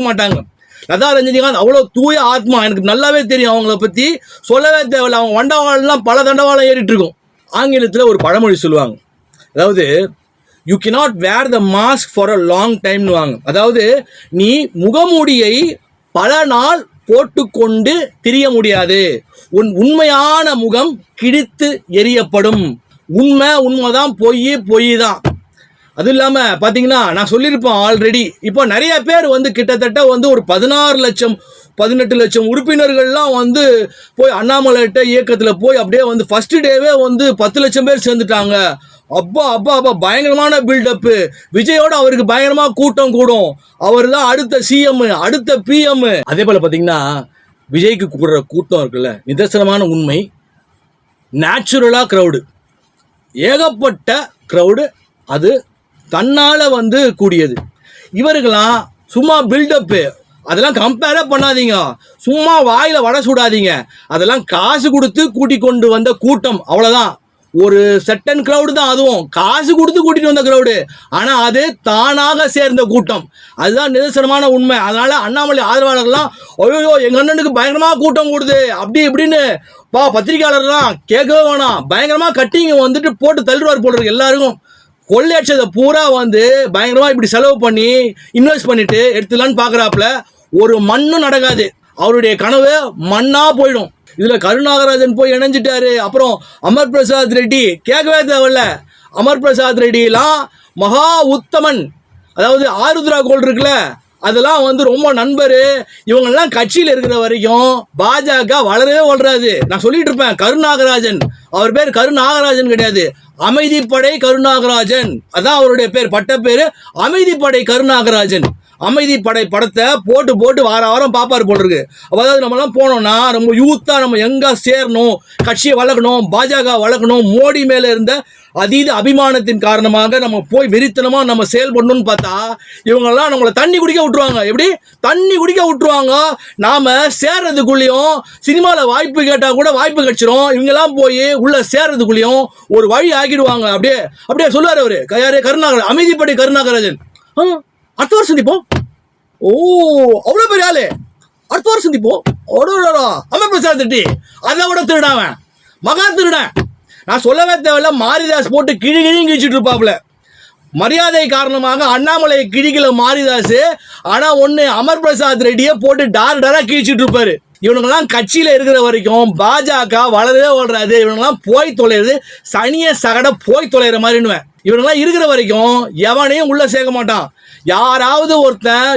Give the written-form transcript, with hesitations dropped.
மாட்டாங்க. லதா ரஜினிகாந்த் அவ்வளோ தூய ஆத்மா, எனக்கு நல்லாவே தெரியும். அவங்கள பற்றி சொல்லவே தேவையில்லை. அவங்க வண்டவாளம்லாம் பல தண்டவாளம் ஏறிட்டு இருக்கும். ஆங்கிலத்தில் ஒரு பழமொழி சொல்லுவாங்க, அதாவது you cannot wear the mask for a long டைம்னு வாங்க. அதாவது நீ முகமூடியை பல நாள் போட்டுக்கொண்டு திரிய முடியாது. உன் உண்மையான முகம் கிழித்து எரியப்படும். உண்மைதான், பொய் தான். அதுவும் இல்லாமல் பார்த்தீங்கன்னா, நான் சொல்லியிருப்பேன் ஆல்ரெடி. இப்போ நிறைய பேர் கிட்டத்தட்ட ஒரு 16 லட்சம் 18 லட்சம் உறுப்பினர்கள்லாம் போய் அண்ணாமலைட்ட இயக்கத்தில் போய் அப்படியே ஃபர்ஸ்ட் டேவே 10 லட்சம் பேர் சேர்ந்துட்டாங்க. அப்பா அப்பா அப்பா பயங்கரமான பில்டப்பு. விஜயோட அவருக்கு பயங்கரமாக கூட்டம் கூடும். அவர் தான் அடுத்த சிஎம், அடுத்த பிஎம். அதே போல் பார்த்தீங்கன்னா, விஜய்க்கு கூடுற கூட்டம் இருக்குல்ல, நிதர்சனமான உண்மை. நேச்சுரலாக க்ரௌடு, ஏகப்பட்ட க்ரௌடு. அது தன்னால் கூடியது. இவர்களாம் சும்மா பில்டப்பு, அதெல்லாம் கம்பேரே பண்ணாதீங்க. சும்மா வாயில் வடை சுடாதீங்க. அதெல்லாம் காசு கொடுத்து கூட்டிக் கொண்டு வந்த கூட்டம், அவ்வளோதான். ஒரு செட்டன் க்ரௌடு தான், அதுவும் காசு கொடுத்து கூட்டிகிட்டு வந்த க்ரௌடு. ஆனால் அது தானாக சேர்ந்த கூட்டம். அதுதான் நிதர்சனமான உண்மை. அதனால் அண்ணாமலை ஆதரவாளர்கள்லாம் ஐயோ எங்கள் அண்ணனுக்கு பயங்கரமாக கூட்டம் கூடுது அப்படி இப்படின்னு பத்திரிகையாளர்லாம் கேட்கவே வேணாம். பயங்கரமாக கட்டிங்க போட்டு தள்ளுவார் போடுறது. எல்லாருக்கும் கொள்ளையடிச்சதை பூரா பயங்கரமாக இப்படி செலவு பண்ணி இன்வெஸ்ட் பண்ணிட்டு எடுத்துலான்னு பார்க்குறாப்புல. ஒரு மண்ணும் நடக்காது. அவருடைய கனவு மண்ணாக போயிடும். இதில் கருநாகராஜன் போய் இணைஞ்சிட்டாரு. அப்புறம் அமர் பிரசாத் ரெட்டி கேட்கவே தேவையில்ல. அமர் பிரசாத் ரெட்டிலாம் மகா உத்தமன். அதாவது ஆருத்ரா கோல்டு இருக்குல்ல, அதெல்லாம் ரொம்ப நண்பர். இவங்கெல்லாம் கட்சியில் இருக்கிற வரைக்கும் பாஜக வளரவே வளராது. நான் சொல்லிட்டு இருப்பேன், கருநாகராஜன், அவர் பேர் கருநாகராஜன் கிடையாது, அமைதிப்படை கருநாகராஜன். அதான் அவருடைய பேர், பட்ட பேர் அமைதிப்படை கருநாகராஜன். அமைதிப்படை படத்தை போட்டு வாரம் பார்ப்பார் போல் இருக்கு. அதாவது நம்மலாம் போனோம்னா ரொம்ப யூத்தாக நம்ம எங்கே சேரணும், கட்சியை வளர்க்கணும், பாஜக வளர்க்கணும், மோடி மேலே இருந்த அதீத அபிமானத்தின் காரணமாக நம்ம போய் வெறித்தனமாக நம்ம செயல்படணும்னு பார்த்தா இவங்கெல்லாம் நம்மளை தண்ணி குடிக்க விட்டுருவாங்க. எப்படி தண்ணி குடிக்க விட்டுருவாங்க? நாம் சேர்றதுக்குள்ளேயும் சினிமாவில் வாய்ப்பு கேட்டால் கூட வாய்ப்பு கிடச்சிரும். இவங்கெல்லாம் போய் உள்ளே சேர்றதுக்குள்ளேயும் ஒரு வழி ஆக்கிடுவாங்க. அப்படியே சொல்லுவார் அவர், யாரு, கருநாகராஜன், அமைதிப்படை கருநாகராஜன். அடுத்த வாரம் சந்திப்போம். ஓ அவ்வளோ பெரிய ஆளு, அடுத்த வாரம் சந்திப்போம். அமர் பிரசாத் ரெட்டி அதை விட திருடாவன், மகா திருடன். நான் சொல்லவே தேவையில்ல. மாரிதாஸ் போட்டு கிழியும் கிழிச்சிட்டு இருப்பாப்புல. மரியாதை காரணமாக அண்ணாமலை கிழிக்கல மாரிதாஸ். ஆனால் ஒன்று, அமர் பிரசாத் ரெட்டியை போட்டு டாராக கிழிச்சிட்டு இருப்பாரு. இவனுங்கெல்லாம் கட்சியில் இருக்கிற வரைக்கும் பாஜக வளரவே வளராது. இவனுங்கெல்லாம் போய் தொலைறது சனிய சகட போய் தொலைகிற மாதிரின்னுவேன். இவனுங்கெல்லாம் இருக்கிற வரைக்கும் எவனையும் உள்ள சேர்க்க மாட்டான். யாராவது ஒருத்தன்